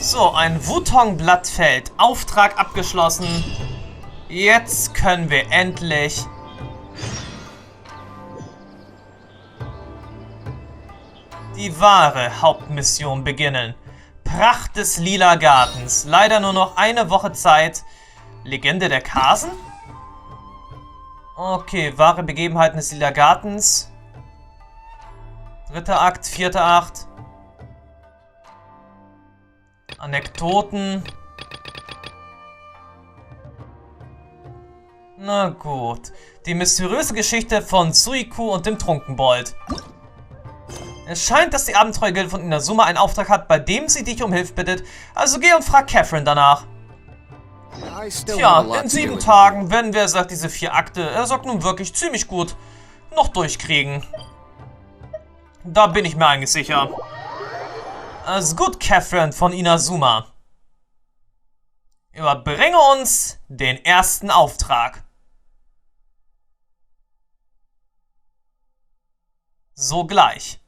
So, ein Wutongblatt fällt. Auftrag abgeschlossen. Jetzt können wir endlich die wahre Hauptmission beginnen. Pracht des Lila Gartens. Leider nur noch eine Woche Zeit. Legende der Kasen? Okay, wahre Begebenheiten des Lila Gartens. 3. Akt, 4. Akt. Anekdoten. Na gut. Die mysteriöse Geschichte von Suikou und dem Trunkenbold. Es scheint, dass die Abenteuergilde von Inazuma einen Auftrag hat, bei dem sie dich um Hilfe bittet. Also geh und frag Catherine danach. Tja, in 7 Tagen werden wir, sagt diese 4 Akte, er sagt nun wirklich ziemlich gut, noch durchkriegen. Da bin ich mir eigentlich sicher. Also gut, Catherine von Inazuma. Überbringe uns den ersten Auftrag. Sogleich.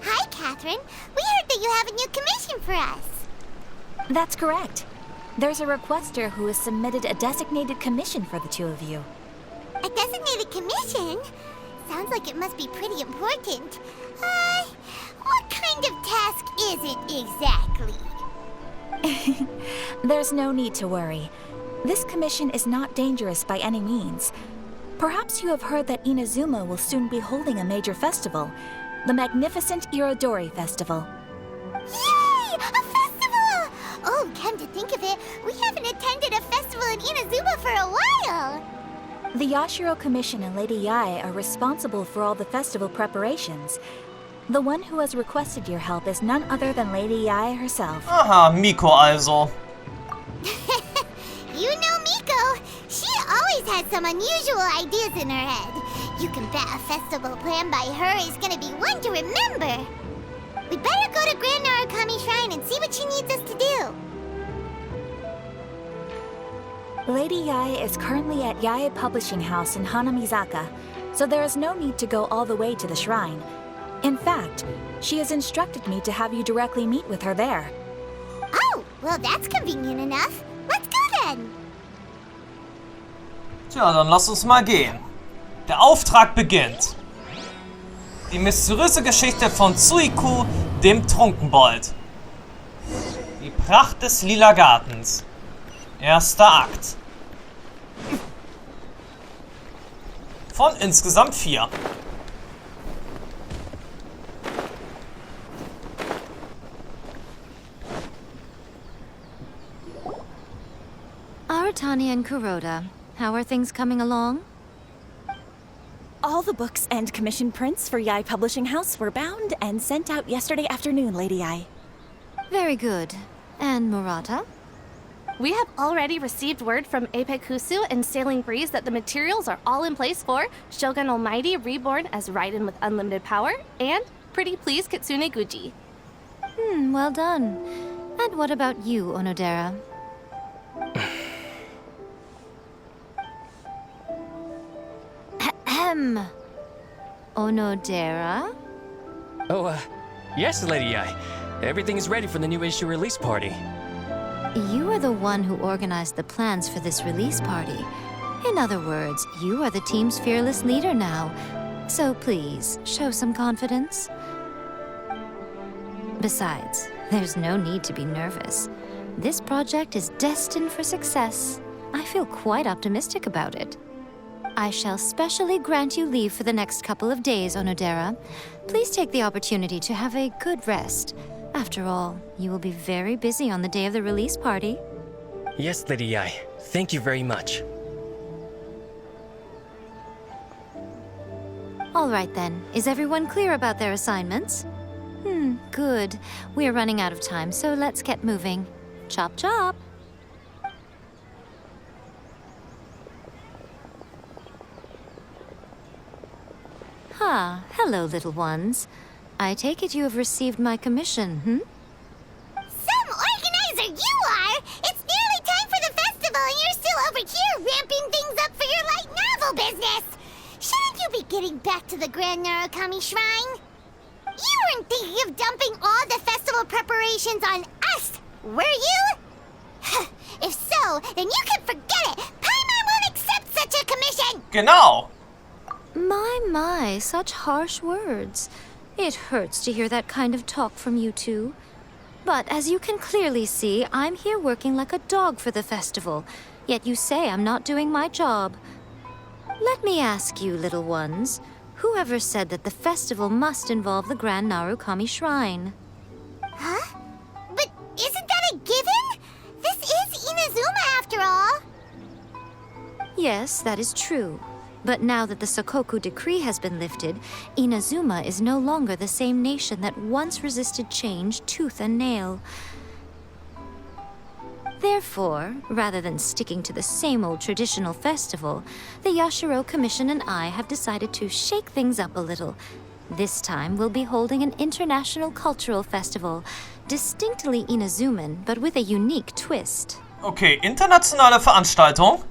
Hi, Catherine. We heard that you have a new commission for us. That's correct. There's a requester who has submitted a designated commission for the two of you. A designated commission? Sounds like it must be pretty important. What kind of task is it exactly? There's no need to worry. This commission is not dangerous by any means. Perhaps you have heard that Inazuma will soon be holding a major festival, the magnificent Irodori Festival. Yay! A festival! Oh, come to think of it, we haven't attended a festival in Inazuma for a while. The Yashiro Commission and Lady Yae are responsible for all the festival preparations. The one who has requested your help is none other than Lady Yae herself. Aha, Miko also. You know Miko. She always has some unusual ideas in her head. You can bet a festival planned by her is gonna be one to remember. We better go to Grand Narukami Shrine and see what she needs us to do. Lady Yae is currently at Yae Publishing House in Hanamizaka, so there is no need to go all the way to the shrine. In fact, she has instructed me to have you directly meet with her there. Oh, well that's convenient enough. Let's go then. Tja, dann lass uns mal gehen. Der Auftrag beginnt. Die mysteriöse Geschichte von Suikou, dem Trunkenbold. Die Pracht des Lila Gartens. 1. Akt. Von insgesamt 4. Aratani and Kuroda, how are things coming along? All the books and commission prints for Yae Publishing House were bound and sent out yesterday afternoon, Lady Yae. Very good. And Murata? We have already received word from Apekusu and Sailing Breeze that the materials are all in place for Shogun Almighty Reborn as Raiden with Unlimited Power and Pretty Please Kitsune Guji. Well done. And what about you, Onodera? Onodera? Oh, yes, Lady Yae. Everything is ready for the new issue release party. You are the one who organized the plans for this release party. In other words, you are the team's fearless leader now. So please, show some confidence. Besides, there's no need to be nervous. This project is destined for success. I feel quite optimistic about it. I shall specially grant you leave for the next couple of days, Onodera. Please take the opportunity to have a good rest. After all, you will be very busy on the day of the release party. Yes, Lady Yae. Thank you very much. All right then. Is everyone clear about their assignments? Good. We're running out of time, so let's get moving. Chop chop! Hello, little ones. I take it you have received my commission, Some organizer you are! It's nearly time for the out here ramping things up for your light novel business! Shouldn't you be getting back to the Grand Narukami Shrine? You weren't thinking of dumping all the festival preparations on us, were you? If so, then you can forget it! Paimon won't accept such a commission! Genau. My, such harsh words. It hurts to hear that kind of talk from you two. But as you can clearly see, I'm here working like a dog for the festival, yet you say I'm not doing my job. Let me ask you, little ones, whoever said that the festival must involve the Grand Narukami Shrine? Huh? But isn't that a given? This is Inazuma after all. Yes, that is true. But now that the Sokoku decree has been lifted, Inazuma is no longer the same nation that once resisted change tooth and nail. Therefore, rather than sticking to the same old traditional festival, the Yashiro Commission and I have decided to shake things up a little. This time, we'll be holding an international cultural festival, distinctly Inazuman, but with a unique twist. Okay, internationale Veranstaltung.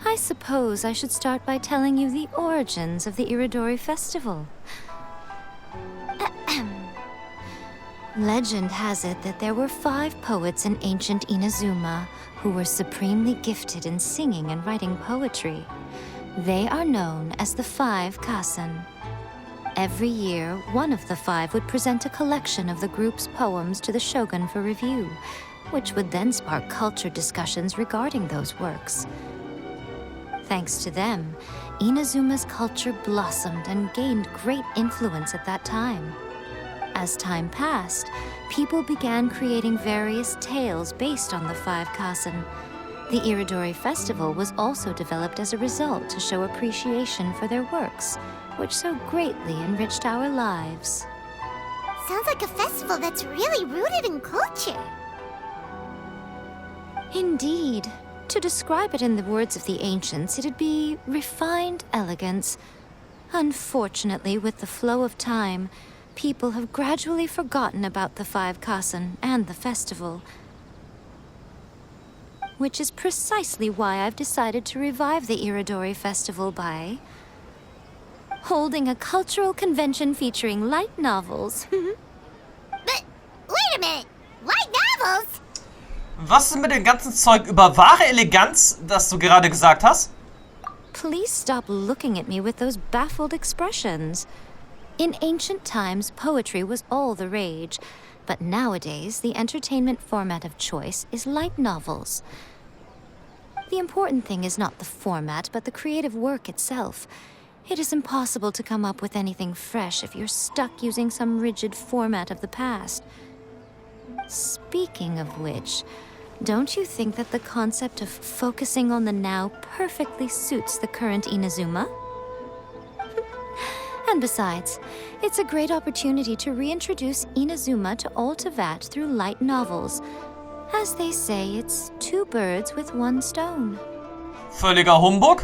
I suppose I should start by telling you the origins of the Irodori Festival. Legend has it that there were 5 poets in ancient Inazuma who were supremely gifted in singing and writing poetry. They are known as the 5 Kasen. Every year, one of the 5 would present a collection of the group's poems to the shogun for review, which would then spark culture discussions regarding those works. Thanks to them, Inazuma's culture blossomed and gained great influence at that time. As time passed, people began creating various tales based on the 5 Kasen. The Irodori Festival was also developed as a result to show appreciation for their works, which so greatly enriched our lives. Sounds like a festival that's really rooted in culture. Indeed. To describe it in the words of the ancients, it'd be refined elegance. Unfortunately, with the flow of time, people have gradually forgotten about the 5 Kasen and the festival. Which is precisely why I've decided to revive the Irodori Festival by holding a cultural convention featuring light novels. But wait a minute! Light novels? Was ist mit dem ganzen Zeug über wahre Eleganz, das du gerade gesagt hast? Please stop looking at me with those baffled expressions. In ancient times, poetry was all the rage, but nowadays, the entertainment format of choice is light novels. The important thing is not the format, but the creative work itself. It is impossible to come up with anything fresh if you're stuck using some rigid format of the past. Speaking of which, don't you think that the concept of focusing on the now perfectly suits the current Inazuma? And besides, it's a great opportunity to reintroduce Inazuma to all Teyvat through light novels. As they say, it's 2 birds with 1 stone. Völliger Humbug?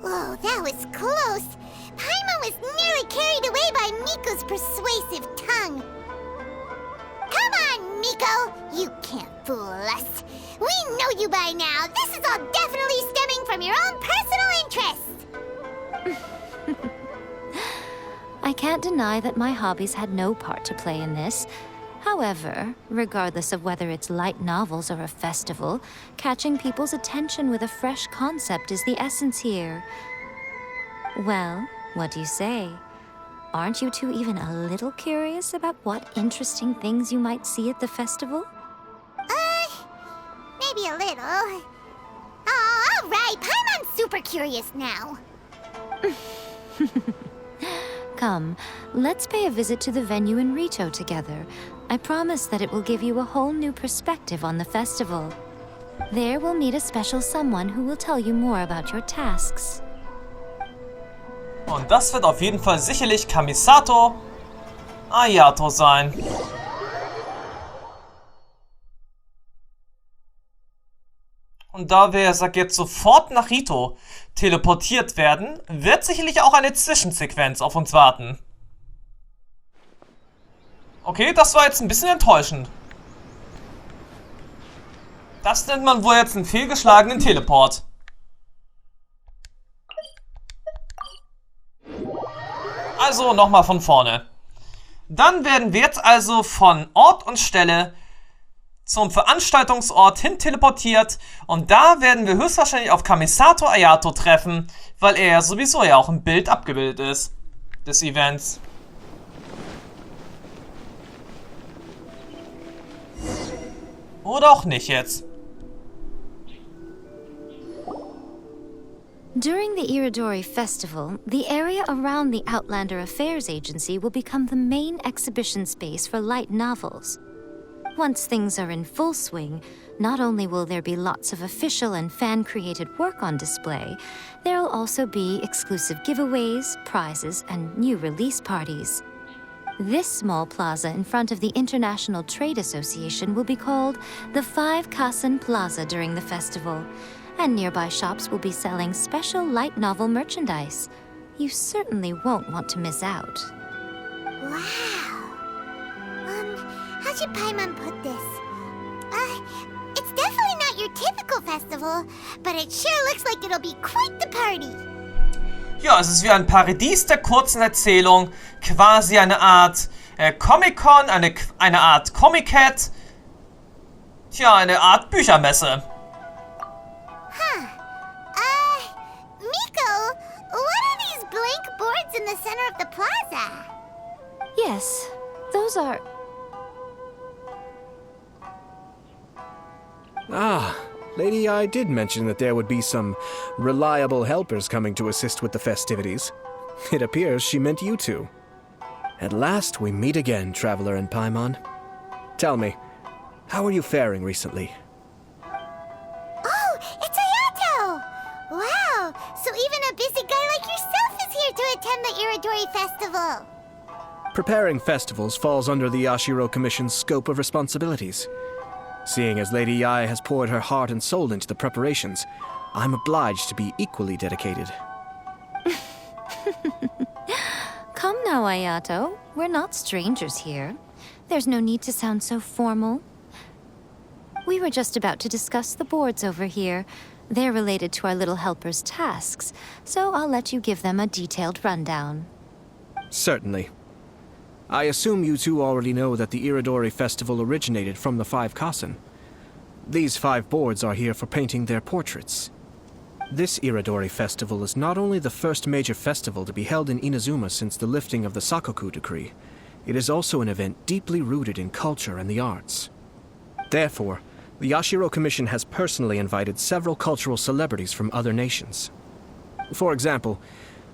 Whoa, that was close. Paimon was nearly carried away by Miko's persuasive tongue. Come on, Miko! You can't fool us. We know you by now. This is all definitely stemming from your own personal interest. I can't deny that my hobbies had no part to play in this. However, regardless of whether it's light novels or a festival, catching people's attention with a fresh concept is the essence here. Well, what do you say? Aren't you two even a little curious about what interesting things you might see at the festival? Maybe a little. Oh, all right. Paimon's super curious now. Come, let's pay a visit to the venue in Rito together. I promise that it will give you a whole new perspective on the festival. There we'll meet a special someone who will tell you more about your tasks. Und das wird auf jeden Fall sicherlich Kamisato Ayato sein. Und da wir, sag jetzt, sofort nach Rito teleportiert werden, wird sicherlich auch eine Zwischensequenz auf uns warten. Okay, das war jetzt ein bisschen enttäuschend. Das nennt man wohl jetzt einen fehlgeschlagenen Teleport. Also nochmal von vorne. Dann werden wir jetzt also von Ort und Stelle zum Veranstaltungsort hin teleportiert und da werden wir höchstwahrscheinlich auf Kamisato Ayato treffen, weil er ja sowieso ja auch im Bild abgebildet ist des Events. Oder auch nicht jetzt. During the Irodori Festival, the area around the Outlander Affairs Agency will become the main exhibition space for light novels. Once things are in full swing, not only will there be lots of official and fan-created work on display, there'll also be exclusive giveaways, prizes, and new release parties. This small plaza in front of the International Trade Association will be called the 5 Kasen Plaza during the festival, and nearby shops will be selling special light novel merchandise. You certainly won't want to miss out. Wow. How should Paimon put this? It's definitely not your typical festival, but it sure looks like it'll be quite the party. Ja, es ist wie ein Paradies der kurzen Erzählung, quasi eine Art Comic-Con, eine Art Comic-Cat, tja, eine Art Büchermesse. Miko, what are these blank boards in the center of the plaza? Yes, those are... Ah, Lady I did mention that there would be some reliable helpers coming to assist with the festivities. It appears she meant you two. At last we meet again, Traveler and Paimon. Tell me, how are you faring recently? Oh, it's Ayato! Wow, so even a busy guy like yourself is here to attend the Irodori Festival. Preparing festivals falls under the Yashiro Commission's scope of responsibilities. Seeing as Lady Yae has poured her heart and soul into the preparations, I'm obliged to be equally dedicated. Come now, Ayato. We're not strangers here. There's no need to sound so formal. We were just about to discuss the boards over here. They're related to our little helper's tasks, so I'll let you give them a detailed rundown. Certainly. I assume you two already know that the Irodori Festival originated from the 5 Kasen. These 5 boards are here for painting their portraits. This Irodori Festival is not only the first major festival to be held in Inazuma since the lifting of the Sakoku decree, it is also an event deeply rooted in culture and the arts. Therefore, the Yashiro Commission has personally invited several cultural celebrities from other nations. For example,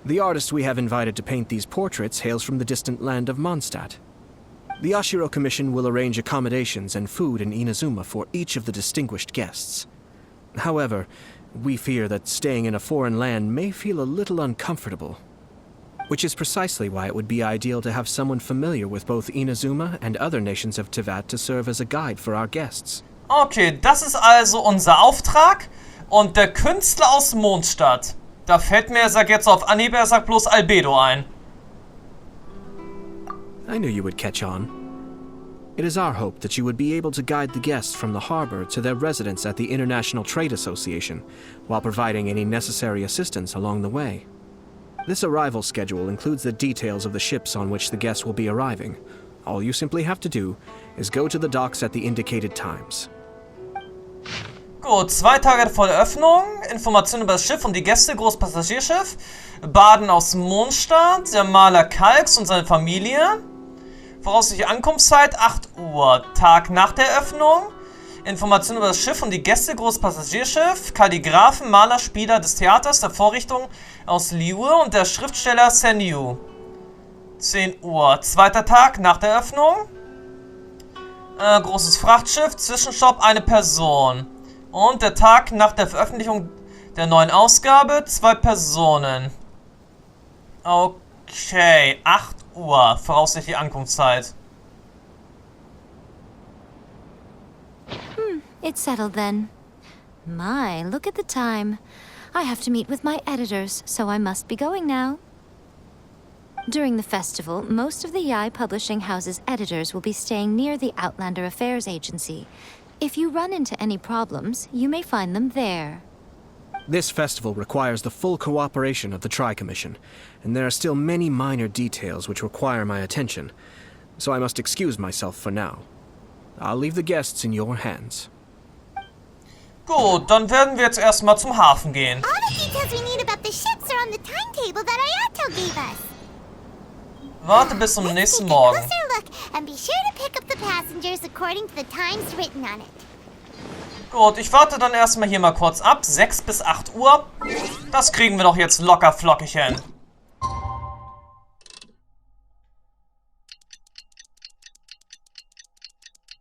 the artist we have invited to paint these portraits hails from the distant land of Mondstadt. The Yashiro Commission will arrange accommodations and food in Inazuma for each of the distinguished guests. However, we fear that staying in a foreign land may feel a little uncomfortable, which is precisely why it would be ideal to have someone familiar with both Inazuma and other nations of Teyvat to serve as a guide for our guests. Okay, das ist also unser Auftrag und der Künstler aus Mondstadt. Da fällt mir, er sagt jetzt auf Anhieb, er sagt bloß Albedo ein. I knew you would catch on. It is our hope that you would be able to guide the guests from the harbor to their residence at the International Trade Association, while providing any necessary assistance along the way. This arrival schedule includes the details of the ships on which the guests will be arriving. All you simply have to do is go to the docks at the indicated times. Gut, 2 Tage vor der Öffnung, Informationen über das Schiff und die Gäste, Großpassagierschiff, Baden aus Mondstadt, der Maler Kalks und seine Familie, voraussichtliche Ankunftszeit 8 Uhr, Tag nach der Öffnung, Informationen über das Schiff und die Gäste, Großpassagierschiff, Kalligraphen, Maler, Spieler des Theaters der Vorrichtung aus Liyue und der Schriftsteller Senyu. 10 Uhr, zweiter Tag nach der Öffnung, großes Frachtschiff, Zwischenstopp, eine Person. Und der Tag nach der Veröffentlichung der neuen Ausgabe, 2 Personen. Okay, 8 Uhr, voraussichtliche Ankunftszeit. It's settled then. My, look at the time. I have to meet with my editors, so I must be going now. During the festival, most of the Yae Publishing House's editors will be staying near the Outlander Affairs Agency. If you run into any problems, you may find them there. This festival requires the full cooperation of the Tri-Commission, and there are still many minor details which require my attention, so I must excuse myself for now. I'll leave the guests in your hands. Gut, dann werden wir jetzt erstmal zum Hafen gehen. All the details we need about the ships are on the timetable that Ayato gave us. Warte bis zum nächsten Take a Morgen. closer look and be sure to pick up the passengers according to the times written on it. Gut, ich warte dann erstmal hier mal kurz ab. 6 bis 8 Uhr. Das kriegen wir doch jetzt locker flockig hin.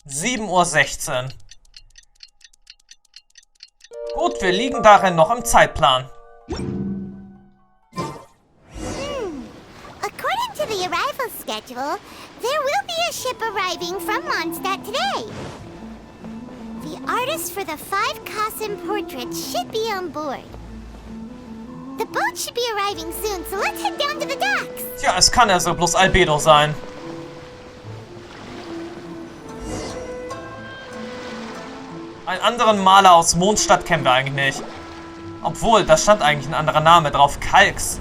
(7:16 Uhr). Gut, wir liegen darin noch im Zeitplan. According to the arrival schedule, there will be a ship arriving from Mondstadt today. The artist for the 5 Kasen portraits should be on board. The boat should be arriving soon, so let's head down to the docks. Tja, es kann also bloß Albedo sein. Einen anderen Maler aus Mondstadt kennen wir eigentlich nicht. Obwohl, da stand eigentlich ein anderer Name drauf. Kalks.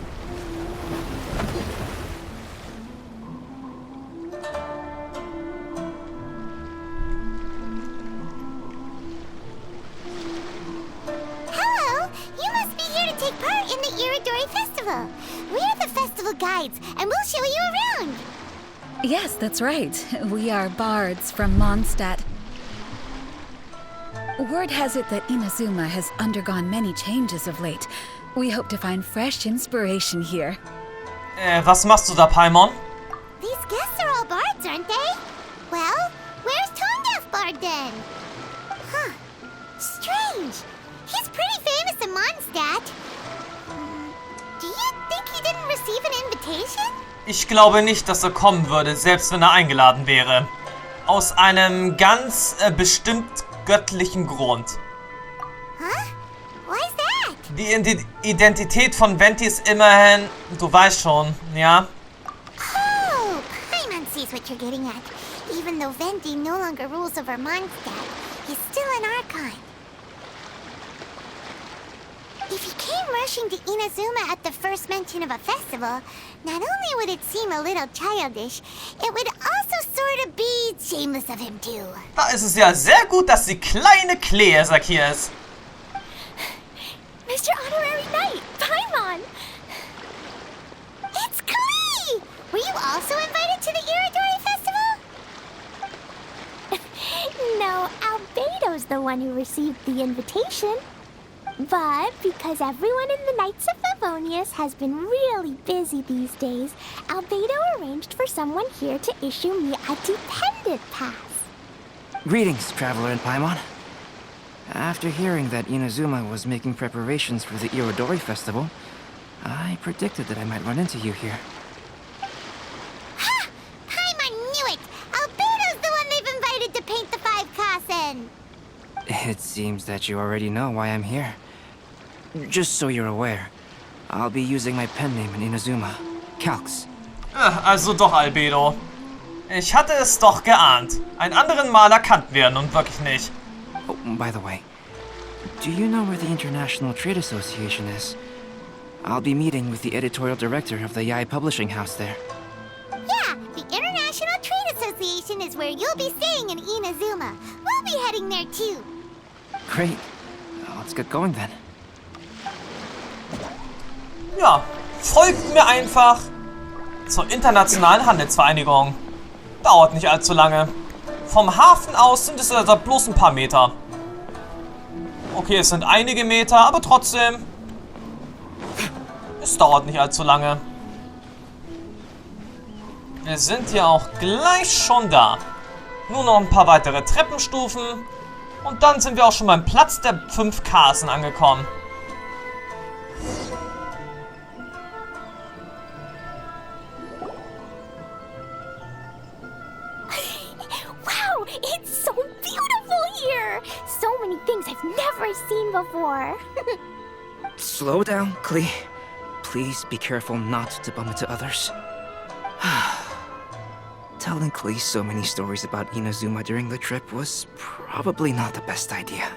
Hello! You must be here to take part in the Irodori-Festival. We're the festival guides, and we'll show you around. Yes, that's right. We are bards from Mondstadt. Word has it that Inazuma has undergone many changes of late. We hope to find fresh inspiration here. Was machst du da, Paimon? These guests are all bards, aren't they? Well, where's Tondef Bard then? Huh. Strange. He's pretty famous in Mondstadt. Do you think he didn't receive an invitation? Ich glaube nicht, dass er kommen würde, selbst wenn er eingeladen wäre. Aus einem ganz bestimmt göttlichen Grund. Huh? Why is that? Die Identität von Venti ist immerhin, du weißt schon, ja? Oh, Paimon sees what you're getting at. Even though Venti no longer rules over Mondstadt, he's still an Archon. If he came rushing to Inazuma at the first mention of a festival, not only would it seem a little childish, it would also sort of be shameless of him too. Da ist es ja sehr gut, dass die kleine Kleesak hier ist. Mr. Honorary Knight, Paimon! It's Klee! Were you also invited to the Irodori Festival? No, Albedo's the one who received the invitation. But because everyone in the Knights of Favonius has been really busy these days, Albedo arranged for someone here to issue me a dependent pass. Greetings, Traveler and Paimon. After hearing that Inazuma was making preparations for the Irodori Festival, I predicted that I might run into you here. Ha! Paimon knew it! Albedo's the one they've invited to paint the 5 Kasen! It seems that you already know why I'm here. Just so you're aware, I'll be using my pen name in Inazuma, Kalks. Also doch Albedo. Ich hatte es doch geahnt. Einen anderen Maler kannten wir nun wirklich nicht. Oh, by the way, do you know where the International Trade Association is? I'll be meeting with the editorial director of the Yae Publishing House there. Yeah, the International Trade Association is where you'll be staying in Inazuma. We'll be heading there too. Great. Let's get going then. Ja, folgt mir einfach zur Internationalen Handelsvereinigung. Dauert nicht allzu lange. Vom Hafen aus sind es also bloß ein paar Meter. Okay, es sind einige Meter, aber trotzdem. Es dauert nicht allzu lange. Wir sind ja auch gleich schon da. Nur noch ein paar weitere Treppenstufen. Und dann sind wir auch schon beim Platz der 5 Kasen angekommen. Wow, it's so beautiful here! So many things I've never seen before. Slow down, Klee. Please be careful not to bump into others. Telling Klee so many stories about Inazuma during the trip was probably not the best idea.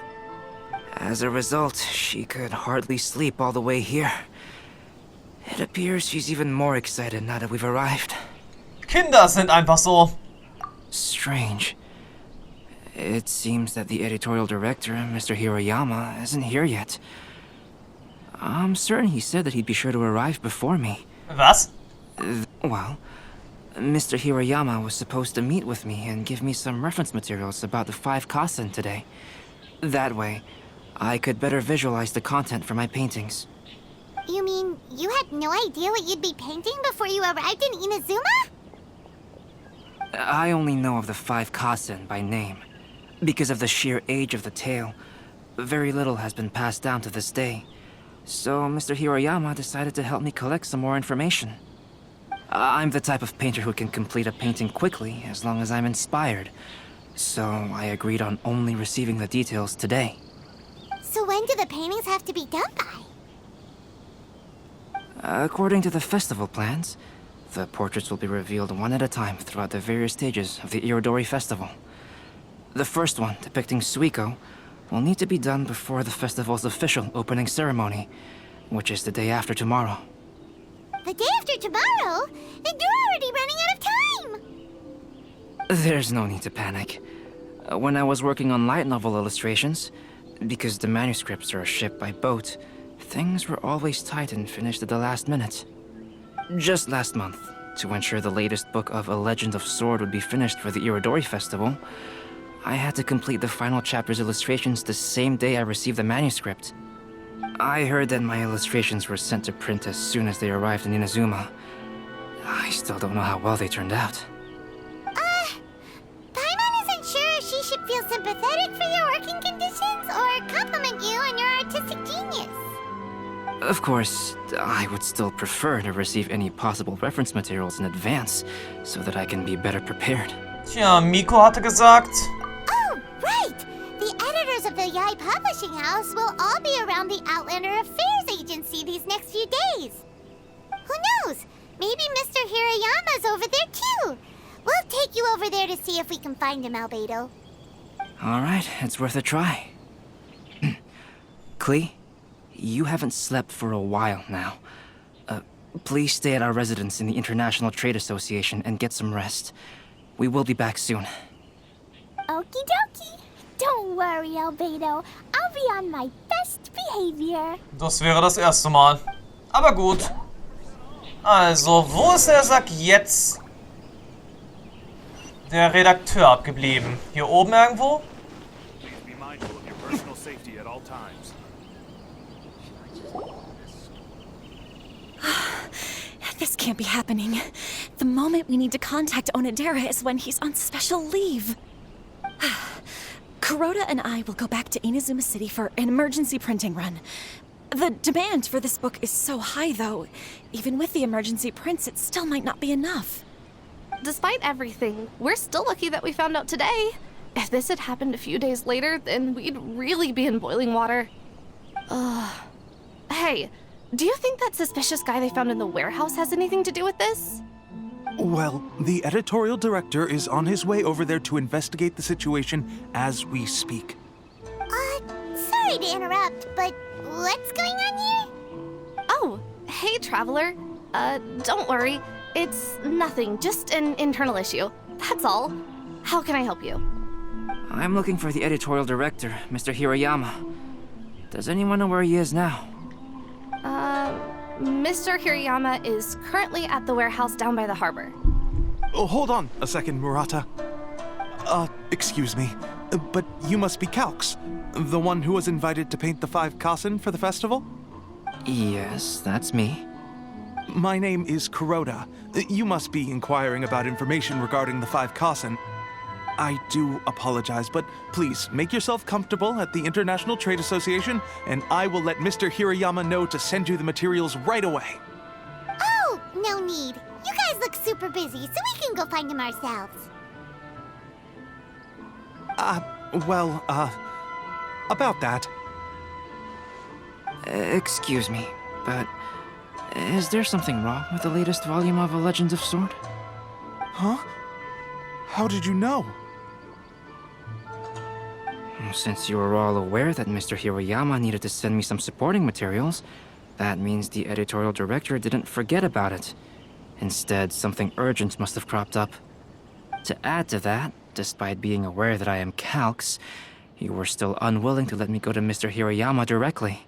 As a result, she could hardly sleep all the way here. It appears she's even more excited now that we've arrived. Kinder sind einfach so. Strange. It seems that the editorial director, Mr. Hiroyama, isn't here yet. I'm certain he said that he'd be sure to arrive before me. Was? Well, Mr. Hiroyama was supposed to meet with me and give me some reference materials about the 5 Kasen today. That way, I could better visualize the content for my paintings. You mean you had no idea what you'd be painting before you arrived in Inazuma? I only know of the 5 Kasen by name. Because of the sheer age of the tale, very little has been passed down to this day. So Mr. Hiroyama decided to help me collect some more information. I'm the type of painter who can complete a painting quickly as long as I'm inspired. So I agreed on only receiving the details today. So when do the paintings have to be done by? According to the festival plans, the portraits will be revealed one at a time throughout the various stages of the Irodori Festival. The first one, depicting Suikou, will need to be done before the festival's official opening ceremony, which is the day after tomorrow. The day after tomorrow? Then you're already running out of time! There's no need to panic. When I was working on light novel illustrations, because the manuscripts are shipped by boat, things were always tight and finished at the last minute. Just last month, to ensure the latest book of A Legend of Sword would be finished for the Irodori Festival, I had to complete the final chapter's illustrations the same day I received the manuscript. I heard that my illustrations were sent to print as soon as they arrived in Inazuma. I still don't know how well they turned out. Paimon isn't sure if she should feel sympathetic for your working conditions or compliment you on your artistic genius. Of course, I would still prefer to receive any possible reference materials in advance, so that I can be better prepared. Tja, Miko hatte gesagt. Oh, right! The editors of the Yae Publishing House will all be around the Outlander Affairs Agency these next few days. Who knows? Maybe Mr. Hiroyama's over there too. We'll take you over there to see if we can find him, Albedo. Alright, it's worth a try. Klee, you haven't slept for a while now. Please stay at our residence in the International Trade Association and get some rest. We will be back soon. Okie dokie. Don't worry, Albedo. I'll be on my best behavior. Das wäre das erste Mal. Aber gut. Also, wo ist der Sack jetzt? Der Redakteur abgeblieben. Hier oben irgendwo? This can't be happening. The moment we need to contact Onodera is when he's on special leave. Kuroda and I will go back to Inazuma City for an emergency printing run. The demand for this book is so high, though. Even with the emergency prints, it still might not be enough. Despite everything, we're still lucky that we found out today. If this had happened a few days later, then we'd really be in boiling water. Hey, do you think that suspicious guy they found in the warehouse has anything to do with this? Well, the editorial director is on his way over there to investigate the situation as we speak. Sorry to interrupt, but what's going on here? Oh, hey, Traveler. Don't worry. It's nothing, just an internal issue. That's all. How can I help you? I'm looking for the editorial director, Mr. Hiroyama. Does anyone know where he is now? Mr. Hiroyama is currently at the warehouse down by the harbor. Oh, hold on a second, Murata. Excuse me, but you must be Calx, the one who was invited to paint the 5 Kasen for the festival? Yes, that's me. My name is Kuroda. You must be inquiring about information regarding the 5 Kasen. I do apologize, but please make yourself comfortable at the International Trade Association, and I will let Mr. Hiroyama know to send you the materials right away. Oh, no need. You guys look super busy, so we can go find him ourselves. About that. Excuse me, but is there something wrong with the latest volume of A Legend of Sword? Huh? How did you know? Since you were all aware that Mr. Hiroyama needed to send me some supporting materials, that means the editorial director didn't forget about it. Instead, something urgent must have cropped up. To add to that, despite being aware that I am Calx, you were still unwilling to let me go to Mr. Hiroyama directly.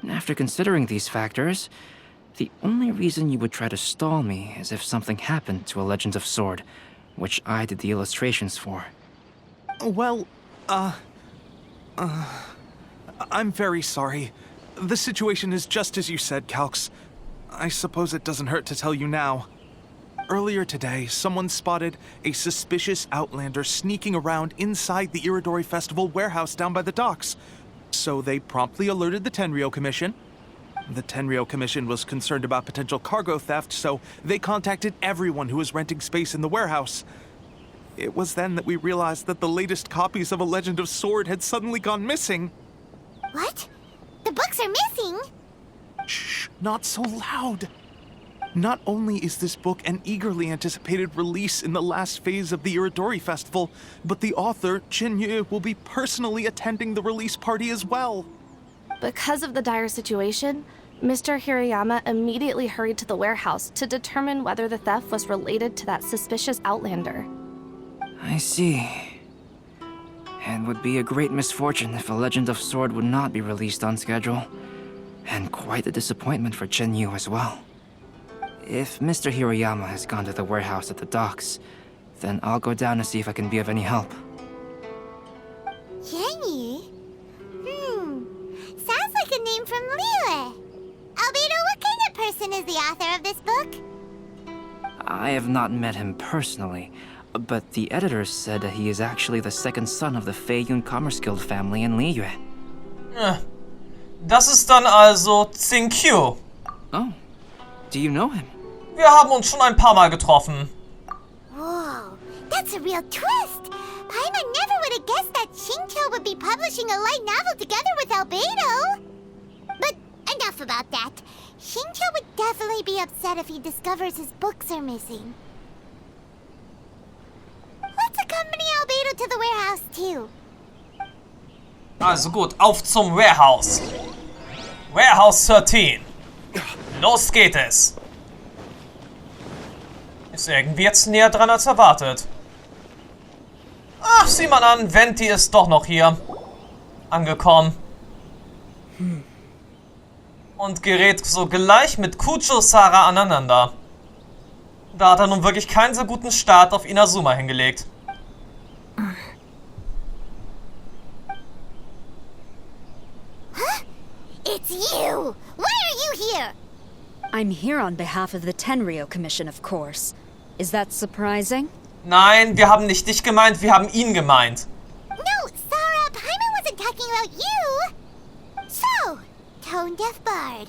After considering these factors, the only reason you would try to stall me is if something happened to A Legend of Sword, which I did the illustrations for. Well, I'm very sorry. The situation is just as you said, Calx. I suppose it doesn't hurt to tell you now. Earlier today, someone spotted a suspicious outlander sneaking around inside the Irodori Festival warehouse down by the docks. So they promptly alerted the Tenryou Commission. The Tenryou Commission was concerned about potential cargo theft, so they contacted everyone who was renting space in the warehouse. It was then that we realized that the latest copies of A Legend of Sword had suddenly gone missing. What? The books are missing? Shh, not so loud. Not only is this book an eagerly anticipated release in the last phase of the Irodori Festival, but the author, Liyue, will be personally attending the release party as well. Because of the dire situation, Mr. Hiroyama immediately hurried to the warehouse to determine whether the theft was related to that suspicious outlander. I see. It would be a great misfortune if A Legend of Sword would not be released on schedule. And quite a disappointment for Liyue as well. If Mr. Hiroyama has gone to the warehouse at the docks, then I'll go down to see if I can be of any help. Liyue? Sounds like a name from Liyue. Albedo, what kind of person is the author of this book? I have not met him personally, but the editors said that he is actually the second son of the Feiyun Commerce Guild family in Liyue. Das ist dann also Xinkyu. Oh, do you know him? Wir haben uns schon ein paar Mal getroffen. Whoa, that's a real twist. Paimon never would have guessed that Xinkyu would be publishing a light novel together with Albedo. But enough about that. Xinkyu would definitely be upset if he discovers his books are missing. Let's accompany Albedo to the warehouse too. Also gut, auf zum Warehouse. Warehouse 13. Los geht es. Ist irgendwie jetzt näher dran als erwartet. Ach, sieh mal an, Venti ist doch noch hier. Angekommen. Und gerät so gleich mit Kujo-Sara aneinander. Da hat er nun wirklich keinen so guten Start auf Inazuma hingelegt. Huh? It's you! Why are you here? I'm here on behalf of the Tenryou Commission, of course. Is that surprising? Nein, wir haben nicht dich gemeint, wir haben ihn gemeint. No, Sara, Paimon wasn't talking about you! So, Tone-Deaf Bard.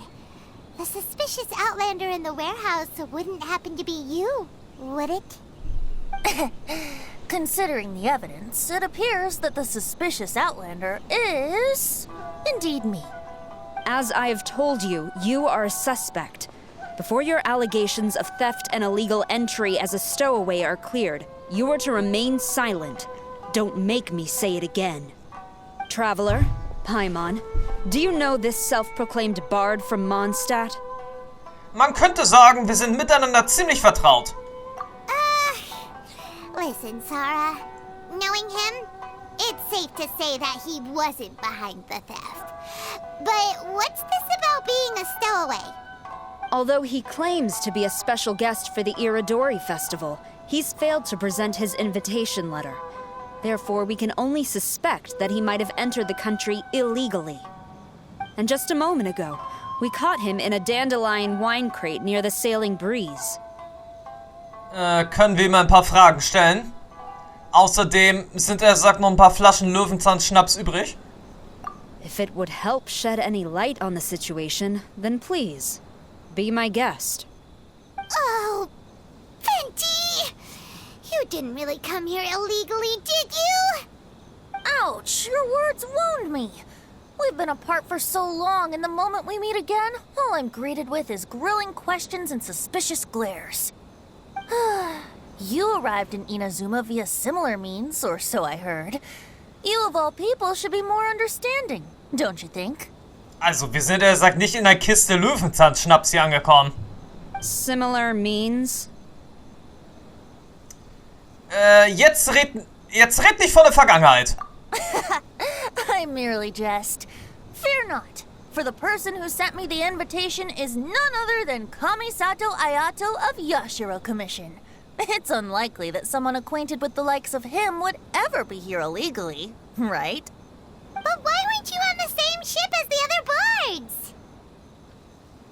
The suspicious outlander in the warehouse wouldn't happen to be you, would it? Considering the evidence, it appears that the suspicious outlander is indeed me. As I have told you, you are a suspect. Before your allegations of theft and illegal entry as a stowaway are cleared, you are to remain silent. Don't make me say it again. Traveler, Paimon, do you know this self-proclaimed bard from Mondstadt? Man könnte sagen, wir sind miteinander ziemlich vertraut. Listen, Sara. Knowing him, it's safe to say that he wasn't behind the theft. But what's this about being a stowaway? Although he claims to be a special guest for the Irodori Festival, he's failed to present his invitation letter. Therefore, we can only suspect that he might have entered the country illegally. And just a moment ago, we caught him in a dandelion wine crate near the Sailing Breeze. Können wir ihm ein paar Fragen stellen? Außerdem sind sagt noch ein paar Flaschen Löwenzahnschnaps übrig. If it would help shed any light on the situation, then please, be my guest. Oh, Venti! You didn't really come here illegally, did you? Ouch, your words wound me. We've been apart for so long, and the moment we meet again, all I'm greeted with is grilling questions and suspicious glares. You arrived in Inazuma via similar means, or so I heard. You of all people should be more understanding, don't you think? Also, wir sind, er sagt, nicht in der Kiste Löwenzahnschnaps hier angekommen. Similar means? Jetzt red nicht von der Vergangenheit. I merely jest. Fear not, for the person who sent me the invitation is none other than Kamisato Ayato of Yashiro Commission. It's unlikely that someone acquainted with the likes of him would ever be here illegally, right? But why weren't you on the same ship as the other bards?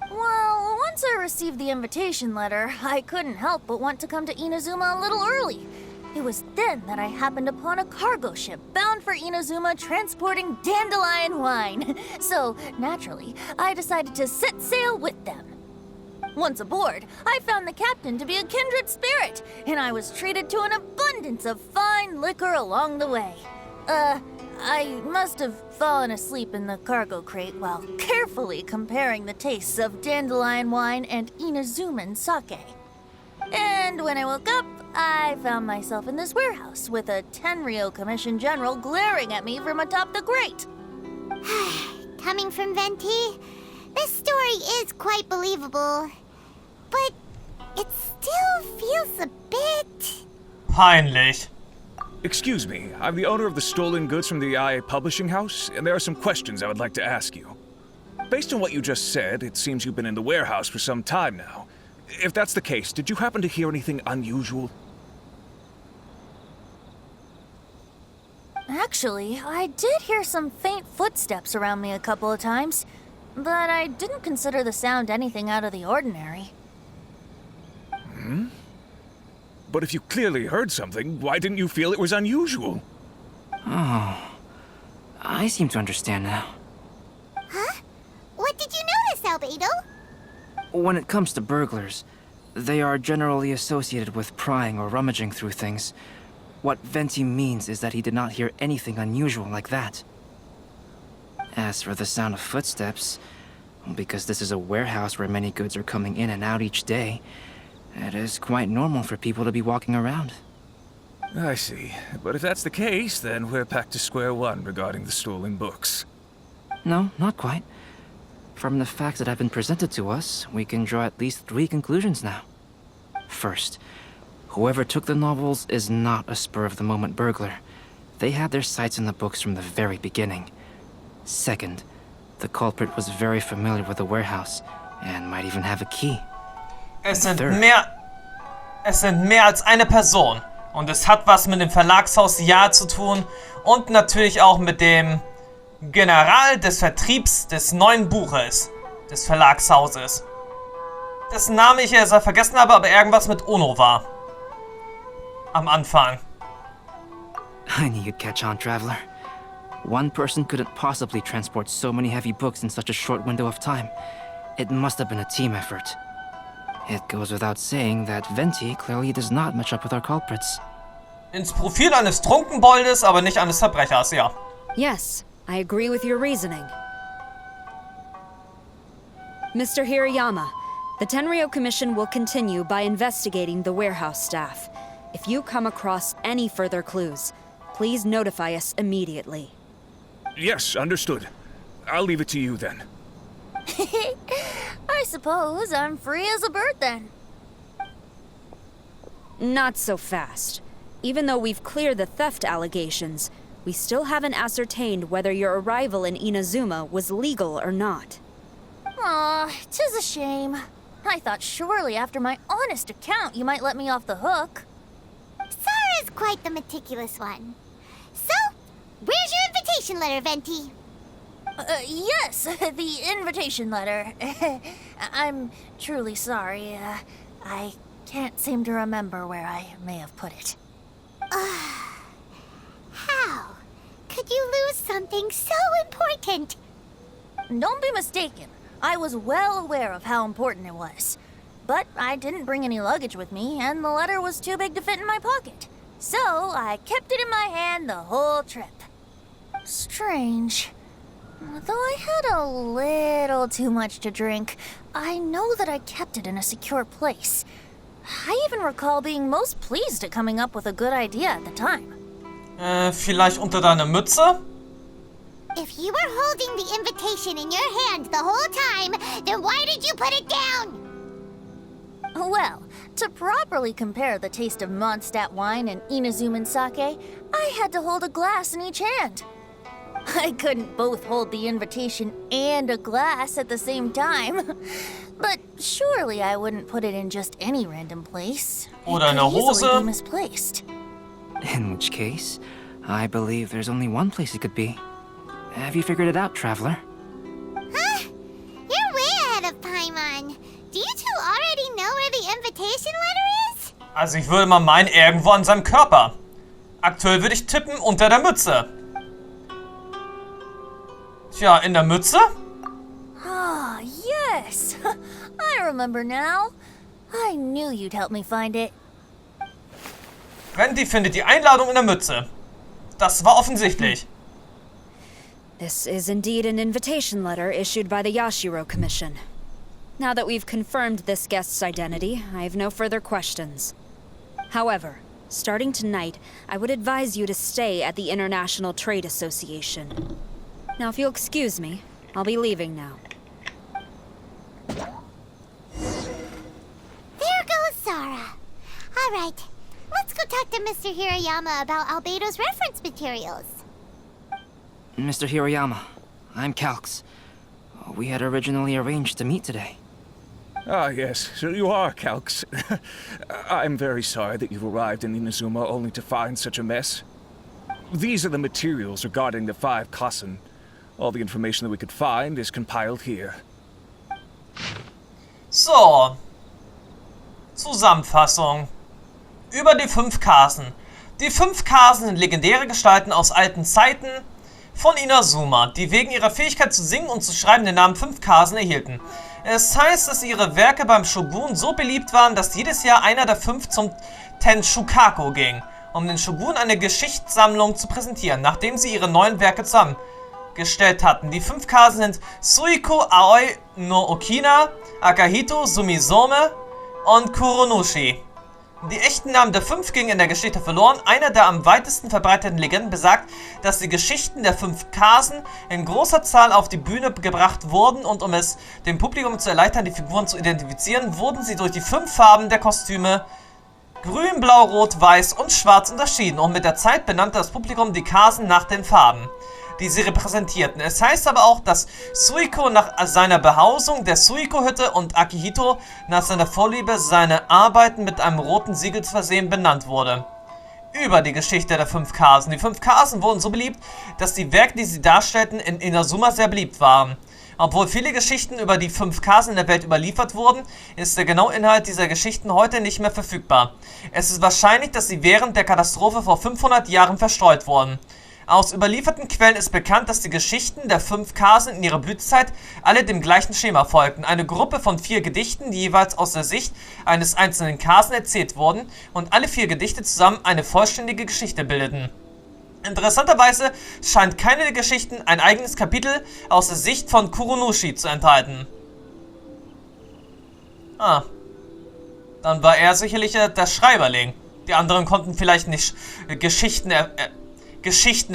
Well, once I received the invitation letter, I couldn't help but want to come to Inazuma a little early. It was then that I happened upon a cargo ship bound for Inazuma transporting dandelion wine. So, naturally, I decided to set sail with them. Once aboard, I found the captain to be a kindred spirit, and I was treated to an abundance of fine liquor along the way. I must have fallen asleep in the cargo crate while carefully comparing the tastes of dandelion wine and Inazuman sake. And when I woke up, I found myself in this warehouse with a Tenryou Commission General glaring at me from atop the grate. Coming from Venti, this story is quite believable. But it still feels a bit... Peinlich. Excuse me, I'm the owner of the stolen goods from the IA publishing house, and there are some questions I would like to ask you. Based on what you just said, it seems you've been in the warehouse for some time now. If that's the case, did you happen to hear anything unusual? Actually, I did hear some faint footsteps around me a couple of times, but I didn't consider the sound anything out of the ordinary. Hmm? But if you clearly heard something, why didn't you feel it was unusual? Oh, I seem to understand now. Huh? What did you notice, Albedo? When it comes to burglars, they are generally associated with prying or rummaging through things. What Venti means is that he did not hear anything unusual like that. As for the sound of footsteps, because this is a warehouse where many goods are coming in and out each day, it is quite normal for people to be walking around. I see. But if that's the case, then we're back to square one regarding the stolen books. No, not quite. From the facts that have been presented to us, we can draw at least 3 conclusions now. First, whoever took the novels is not a spur-of-the-moment burglar. They had their sights on the books from the very beginning. Second, the culprit was very familiar with the warehouse, and might even have a key. Es sind mehr als eine Person. Und es hat was mit dem Verlagshaus Jahr zu tun. Und natürlich auch mit dem General des Vertriebs des neuen Buches. Des Verlagshauses. Dessen Name ich jetzt vergessen habe, aber irgendwas mit Ono war. Am Anfang. I knew you'd catch on, Traveler. One person couldn't possibly transport so many heavy books in such a short window of time. It must have been a team effort. It goes without saying that Venti clearly does not match up with our culprits. Ins Profil eines Trunkenboldes, aber nicht eines Verbrechers, ja. Yes, I agree with your reasoning. Mr. Hirayama, the Tenryou Commission will continue by investigating the warehouse staff. If you come across any further clues, please notify us immediately. Yes, understood. I'll leave it to you then. I suppose I'm free as a bird then. Not so fast. Even though we've cleared the theft allegations, we still haven't ascertained whether your arrival in Inazuma was legal or not. Aw, 'tis a shame. I thought surely after my honest account you might let me off the hook. Sara's quite the meticulous one. So, where's your invitation letter, Venti? Yes, the invitation letter. I'm truly sorry. I can't seem to remember where I may have put it. How could you lose something so important? Don't be mistaken. I was well aware of how important it was. But I didn't bring any luggage with me, and the letter was too big to fit in my pocket. So I kept it in my hand the whole trip. Strange. Though I had a little too much to drink, I know that I kept it in a secure place. I even recall being most pleased at coming up with a good idea at the time. Vielleicht unter deiner Mütze? If you were holding the invitation in your hand the whole time, then why did you put it down? Well, to properly compare the taste of Mondstadt wine and Inazuman sake, I had to hold a glass in each hand. I couldn't both hold the invitation and a glass at the same time. But surely I wouldn't put it in just any random place. Oder eine Hose. It could easily be misplaced. In which case, I believe there's only one place it could be. Have you figured it out, Traveler? Huh? You're way ahead of Paimon. Do you two already know where the invitation letter is? Also ich würde mal meinen, irgendwo an seinem Körper. Aktuell würde ich tippen, unter der Mütze. Tja, in der Mütze? Ah, yes. I remember now. I knew you'd help me find it. Wendy findet die Einladung in der Mütze. Das war offensichtlich. This is indeed an invitation letter issued by the Yashiro Commission. Now that we've confirmed this guest's identity, I have no further questions. However, starting tonight, I would advise you to stay at the International Trade Association. Now, if you'll excuse me, I'll be leaving now. There goes Sara. All right, let's go talk to Mr. Hiroyama about Albedo's reference materials. Mr. Hiroyama, I'm Calx. We had originally arranged to meet today. Ah, yes, so you are Calx. I'm very sorry that you've arrived in Inazuma only to find such a mess. These are the materials regarding the 5 Kasen. All the information that we could find is compiled here. So. Zusammenfassung. Über die 5 Kasen. Die 5 Kasen sind legendäre Gestalten aus alten Zeiten von Inazuma, die wegen ihrer Fähigkeit zu singen und zu schreiben den Namen 5 Kasen erhielten. Es heißt, dass ihre Werke beim Shogun so beliebt waren, dass jedes Jahr einer der 5 zum Tenshukaku ging, um den Shogun eine Geschichtssammlung zu präsentieren, nachdem sie ihre neuen Werke zusammengestellt hatten. Die 5 Kasen sind Suikou Aoi no Okina, Akahito, Sumizome und Kuronushi. Die echten Namen der 5 gingen in der Geschichte verloren. Einer der am weitesten verbreiteten Legenden besagt, dass die Geschichten der 5 Kasen in großer Zahl auf die Bühne gebracht wurden und um es dem Publikum zu erleichtern, die Figuren zu identifizieren, wurden sie durch die 5 Farben der Kostüme Grün, Blau, Rot, Weiß und Schwarz unterschieden und mit der Zeit benannte das Publikum die Kasen nach den Farben, die sie repräsentierten. Es heißt aber auch, dass Suikou nach seiner Behausung der Suikou-Hütte und Akihito nach seiner Vorliebe, seine Arbeiten mit einem roten Siegel zu versehen, benannt wurde. Über die Geschichte der 5 Kasen. Die 5 Kasen wurden so beliebt, dass die Werke, die sie darstellten, in Inazuma sehr beliebt waren. Obwohl viele Geschichten über die 5 Kasen in der Welt überliefert wurden, ist der genaue Inhalt dieser Geschichten heute nicht mehr verfügbar. Es ist wahrscheinlich, dass sie während der Katastrophe vor 500 Jahren verstreut wurden. Aus überlieferten Quellen ist bekannt, dass die Geschichten der 5 Kasen in ihrer Blütezeit alle dem gleichen Schema folgten. Eine Gruppe von 4 Gedichten, die jeweils aus der Sicht eines einzelnen Kasen erzählt wurden und alle 4 Gedichte zusammen eine vollständige Geschichte bildeten. Interessanterweise scheint keine der Geschichten ein eigenes Kapitel aus der Sicht von Kuronushi zu enthalten. Dann war er sicherlich der Schreiberling. Die anderen konnten vielleicht nicht Geschichten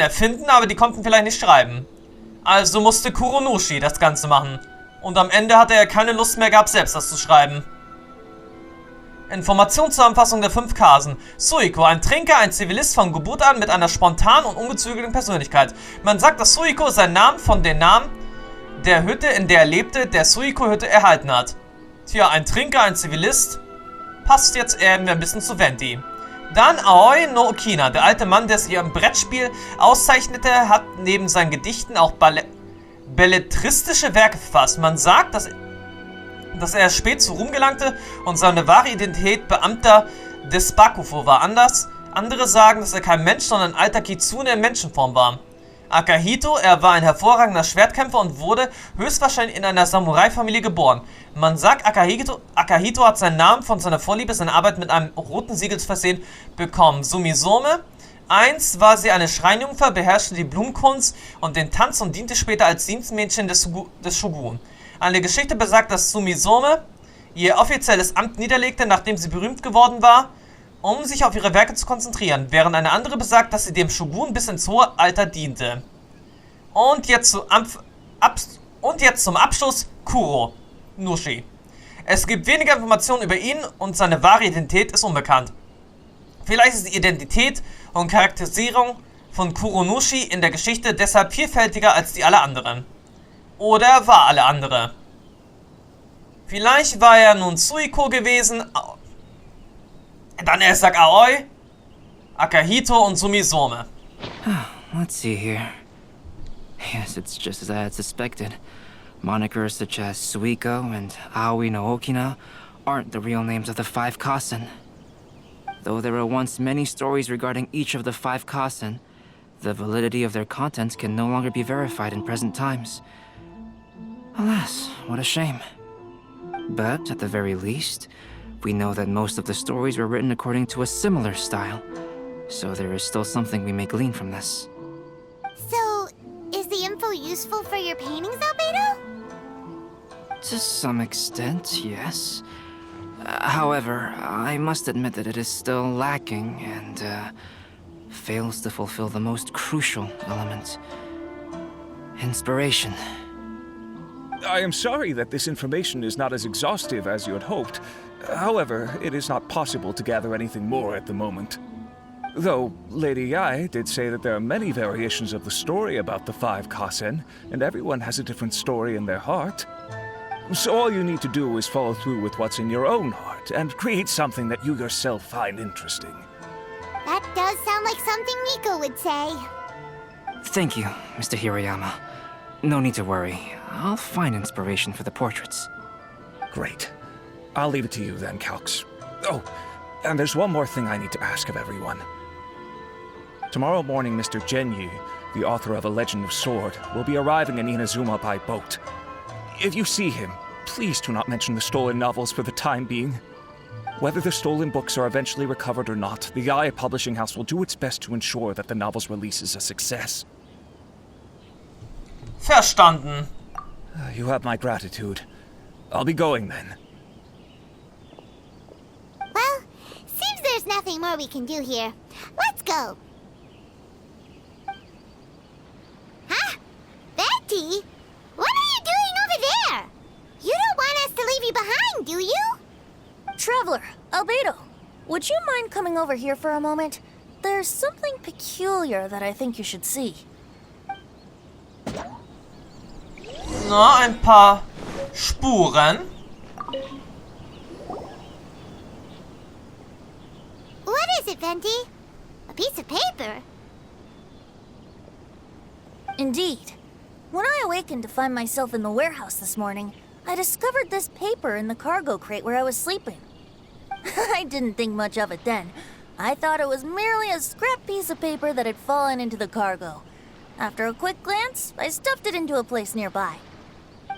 erfinden, aber die konnten vielleicht nicht schreiben. Also musste Kuronushi das Ganze machen. Und am Ende hatte er keine Lust mehr gehabt, selbst das zu schreiben. Informationszusammenfassung der 5 Kasen. Suikou, ein Trinker, ein Zivilist von Geburt an mit einer spontanen und ungezügelten Persönlichkeit. Man sagt, dass Suikou seinen Namen von den Namen der Hütte, in der er lebte, der Suikou-Hütte, erhalten hat. Tja, ein Trinker, ein Zivilist. Passt jetzt irgendwie ein bisschen zu Venti. Dann Aoi no Okina, der alte Mann, der sich im Brettspiel auszeichnete, hat neben seinen Gedichten auch belletristische Werke verfasst. Man sagt, dass er spät zu Ruhm gelangte und seine wahre Identität Beamter des Bakufu war. Andere sagen, dass er kein Mensch, sondern ein alter Kitsune in Menschenform war. Akahito, er war ein hervorragender Schwertkämpfer und wurde höchstwahrscheinlich in einer Samurai-Familie geboren. Man sagt, Akahito hat seinen Namen von seiner Vorliebe, seine Arbeit mit einem roten Siegel zu versehen, bekommen. Sumizome, einst war sie eine Schreinjungfer, beherrschte die Blumenkunst und den Tanz und diente später als Dienstmädchen des Shogun. Eine Geschichte besagt, dass Sumizome ihr offizielles Amt niederlegte, nachdem sie berühmt geworden war, um sich auf ihre Werke zu konzentrieren, während eine andere besagt, dass sie dem Shogun bis ins hohe Alter diente. Und jetzt zum Abschluss Kuro Nushi. Es gibt weniger Informationen über ihn und seine wahre Identität ist unbekannt. Vielleicht ist die Identität und Charakterisierung von Kuro Nushi in der Geschichte deshalb vielfältiger als die aller anderen. Oder war alle andere. Vielleicht war er nun Suikou gewesen, dann Esak Aoi, Akahito und Sumisome. Let's see here. Yes, it's just as I had suspected. Monikers such as Suikou and Aoi no Okina aren't the real names of the 5 Kasen. Though there were once many stories regarding each of the 5 Kasen, the validity of their contents can no longer be verified in present times. Alas, what a shame. But at the very least, we know that most of the stories were written according to a similar style, so there is still something we may glean from this. So, is the info useful for your paintings, Albedo? To some extent, yes. However, I must admit that it is still lacking and fails to fulfill the most crucial element. Inspiration. I am sorry that this information is not as exhaustive as you had hoped. However, it is not possible to gather anything more at the moment. Though, Lady Yae did say that there are many variations of the story about the 5 Kasen, and everyone has a different story in their heart. So all you need to do is follow through with what's in your own heart, and create something that you yourself find interesting. That does sound like something Miko would say. Thank you, Mr. Hiroyama. No need to worry. I'll find inspiration for the portraits. Great. I'll leave it to you then, Calx. Oh, and there's one more thing I need to ask of everyone. Tomorrow morning, Mr. Genyi, the author of A Legend of Sword, will be arriving in Inazuma by boat. If you see him, please do not mention the stolen novels for the time being. Whether the stolen books are eventually recovered or not, the Yae Publishing House will do its best to ensure that the novel's release is a success. Verstanden. You have my gratitude. I'll be going then. Well, seems there's nothing more we can do here. Let's go. Huh? Betty? What are you doing over there? You don't want us to leave you behind, do you? Traveler, Albedo, would you mind coming over here for a moment? There's something peculiar that I think you should see. Na, ein paar Spuren. What is it, Venti? A piece of paper? Indeed. When I awakened to find myself in the warehouse this morning, I discovered this paper in the cargo crate where I was sleeping. I didn't think much of it then. I thought it was merely a scrap piece of paper that had fallen into the cargo. After a quick glance, I stuffed it into a place nearby.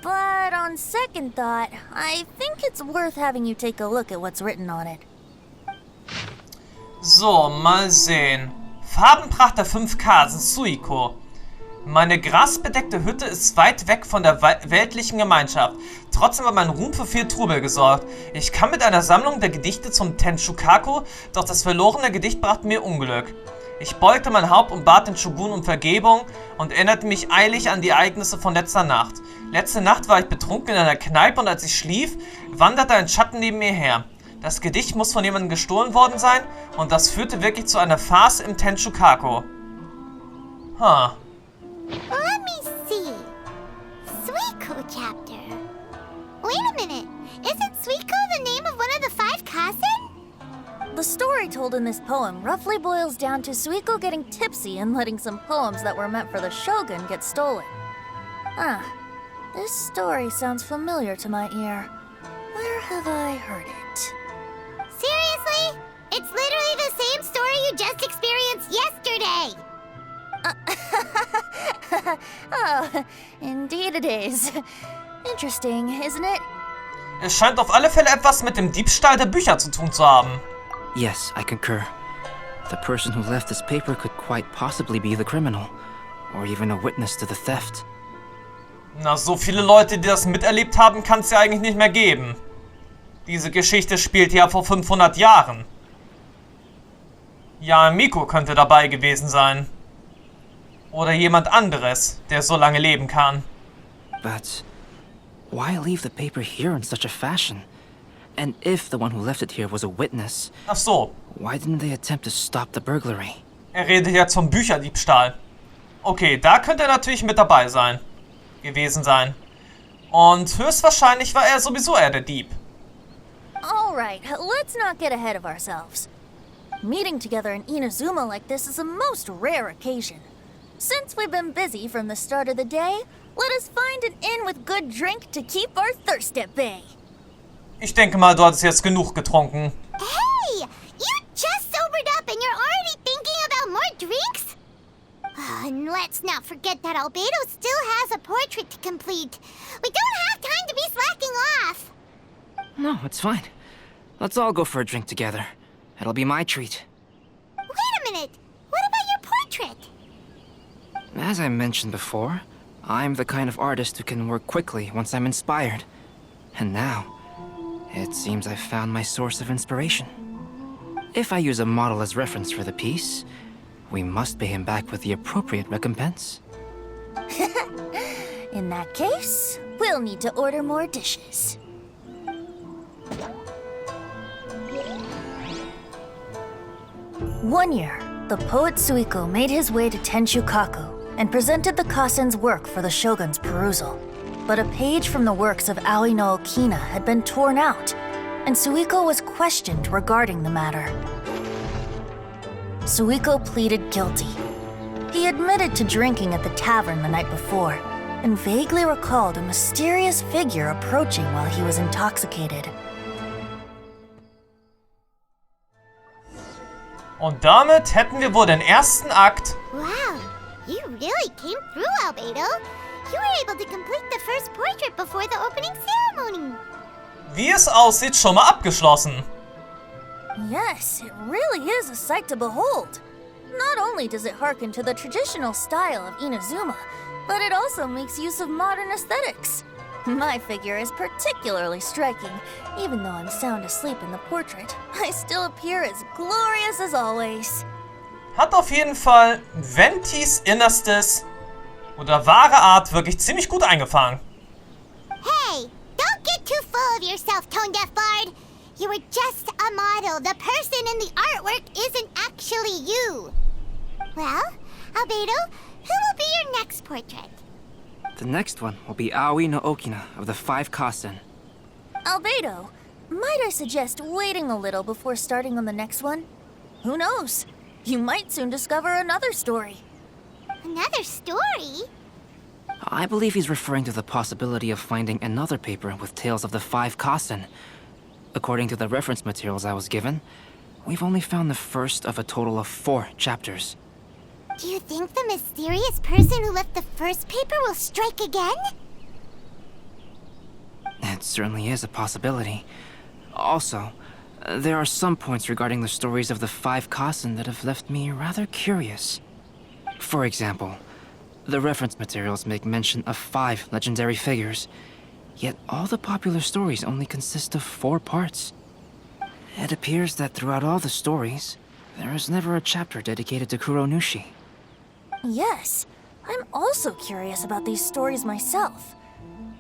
But on second thought, I think it's worth having you take a look at what's written on it. So, mal sehen. Farbenpracht der 5 Kasen, Suikou. Meine grasbedeckte Hütte ist weit weg von der weltlichen Gemeinschaft. Trotzdem hat mein Ruhm für viel Trubel gesorgt. Ich kam mit einer Sammlung der Gedichte zum Tenshukaku, doch das verlorene Gedicht brachte mir Unglück. Ich beugte mein Haupt und bat den Shogun um Vergebung und erinnerte mich eilig an die Ereignisse von letzter Nacht. Letzte Nacht war ich betrunken in einer Kneipe und als ich schlief, wanderte ein Schatten neben mir her. Das Gedicht muss von jemandem gestohlen worden sein und das führte wirklich zu einer Farce im Tenshukaku. Huh. Let me see. Suikou chapter. Wait a minute. Isn't Suikou the name of one of the 5 Kasen? The story told in this poem roughly boils down to Suikou getting tipsy and letting some poems that were meant for the shogun get stolen. Ah, this story sounds familiar to my ear. Where have I heard it? Seriously? It's literally the same story you just experienced yesterday. Oh, indeed it is. Interesting, isn't it? Es scheint auf alle Fälle etwas mit dem Diebstahl der Bücher zu tun zu haben. Yes, I concur. The person who left this paper could quite possibly be the criminal, or even a witness to the theft. Na, so viele Leute, die das miterlebt haben, kann es ja eigentlich nicht mehr geben. Diese Geschichte spielt ja vor 500 Jahren. Ja, Miko könnte dabei gewesen sein. Oder jemand anderes, der so lange leben kann. But why leave the paper here in such a fashion? And if the one who left it here was a witness, ach so, why didn't they attempt to stop the burglary? Er redet ja zum Bücherdiebstahl. Okay, da könnte er natürlich mit dabei sein. Gewesen sein. Und höchstwahrscheinlich war er sowieso eher der Dieb. Alright, let's not get ahead of ourselves. Meeting together in Inazuma like this is a most rare occasion. Since we've been busy from the start of the day, let us find an inn with good drink to keep our thirst at bay. Ich denke mal, du hattest jetzt genug getrunken. Hey! You just sobered up and you're already thinking about more drinks? And let's not forget that Albedo still has a portrait to complete. We don't have time to be slacking off. No, it's fine. Let's all go for a drink together. It'll be my treat. Wait a minute. What about your portrait? As I mentioned before, I'm the kind of artist who can work quickly once I'm inspired. And now, it seems I've found my source of inspiration. If I use a model as reference for the piece, we must pay him back with the appropriate recompense. In that case, we'll need to order more dishes. One year, the poet Suikou made his way to Tenshukaku and presented the Kasen's work for the shogun's perusal. But a page from the works of Aoi no Okina had been torn out, and Suikou was questioned regarding the matter. Suikou pleaded guilty. He admitted to drinking at the tavern the night before, and vaguely recalled a mysterious figure approaching while he was intoxicated. Und damit hätten wir wohl den ersten Akt. Wow, you really came through, Albedo. You were able to complete the first portrait before the opening ceremony. Wie es aussieht, schon mal abgeschlossen. Yes, it really is a sight to behold. Not only does it harken to the traditional style of Inazuma, but it also makes use of modern aesthetics. My figure is particularly striking. Even though I'm sound asleep in the portrait, I still appear as glorious as always. Hat auf jeden Fall Ventis Innerstes oder wahre Art wirklich ziemlich gut eingefangen. Hey, don't get too full of yourself, Tone Deaf Bard. You were just a model. The person in the artwork isn't actually you. Well, Albedo, who will be your next portrait? The next one will be Aoi no Okina of the 5 Kasen. Albedo, might I suggest waiting a little before starting on the next one? Who knows? You might soon discover another story. Another story? I believe he's referring to the possibility of finding another paper with tales of the 5 Kasen. According to the reference materials I was given, we've only found the first of a total of 4 chapters. Do you think the mysterious person who left the first paper will strike again? It certainly is a possibility. Also, there are some points regarding the stories of the 5 Kasen that have left me rather curious. For example, the reference materials make mention of 5 legendary figures, yet all the popular stories only consist of 4 parts. It appears that throughout all the stories, there is never a chapter dedicated to Kuronushi. Yes, I'm also curious about these stories myself.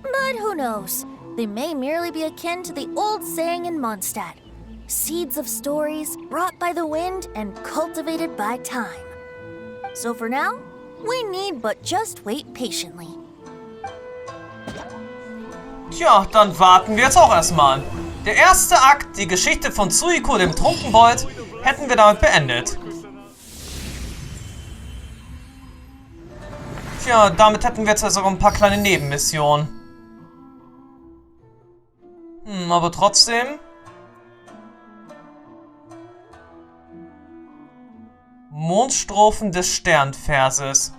But who knows? They may merely be akin to the old saying in Mondstadt. Seeds of stories brought by the wind and cultivated by time. So for now, we need but just wait patiently. Tja, dann warten wir jetzt auch erstmal. Der erste Akt, die Geschichte von Suikou dem Trunkenbold, hätten wir damit beendet. Tja, damit hätten wir jetzt sogar ein paar kleine Nebenmissionen. Aber trotzdem. Mondstrophen des Sternverses.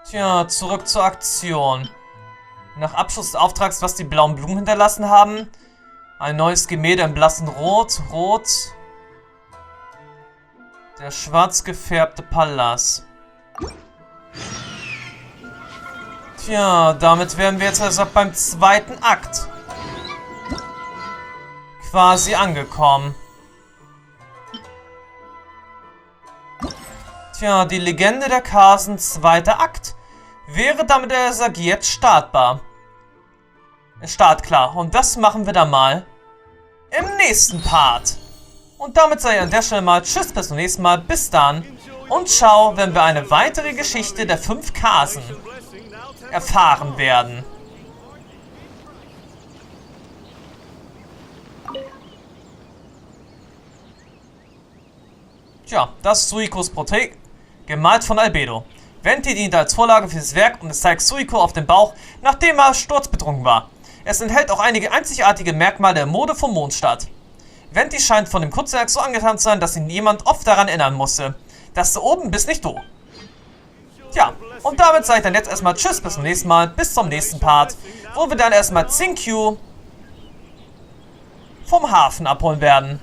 Tja, zurück zur Aktion. Nach Abschluss des Auftrags, was die blauen Blumen hinterlassen haben. Ein neues Gemälde im blassen Rot. Der schwarz gefärbte Palast. Tja, damit wären wir jetzt also beim zweiten Akt quasi angekommen. Tja, die Legende der Kasen, zweiter Akt, wäre damit jetzt startbar. Startklar. Und das machen wir dann mal im nächsten Part. Und damit sage ich an der Stelle mal tschüss, bis zum nächsten Mal. Bis dann. Und ciao, wenn wir eine weitere Geschichte der 5 Kasen erfahren werden. Tja, das ist Suikos Porträt, gemalt von Albedo. Venti dient als Vorlage für das Werk und es zeigt Suiko auf dem Bauch, nachdem er sturzbetrunken war. Es enthält auch einige einzigartige Merkmale der Mode von Mondstadt. Venti scheint von dem Kunstwerk so angetan zu sein, dass ihn jemand oft daran erinnern musste. Das da oben bist nicht du. Tja, und damit sage ich dann jetzt erstmal tschüss, bis zum nächsten Mal, bis zum nächsten Part, wo wir dann erstmal Zinkyou vom Hafen abholen werden.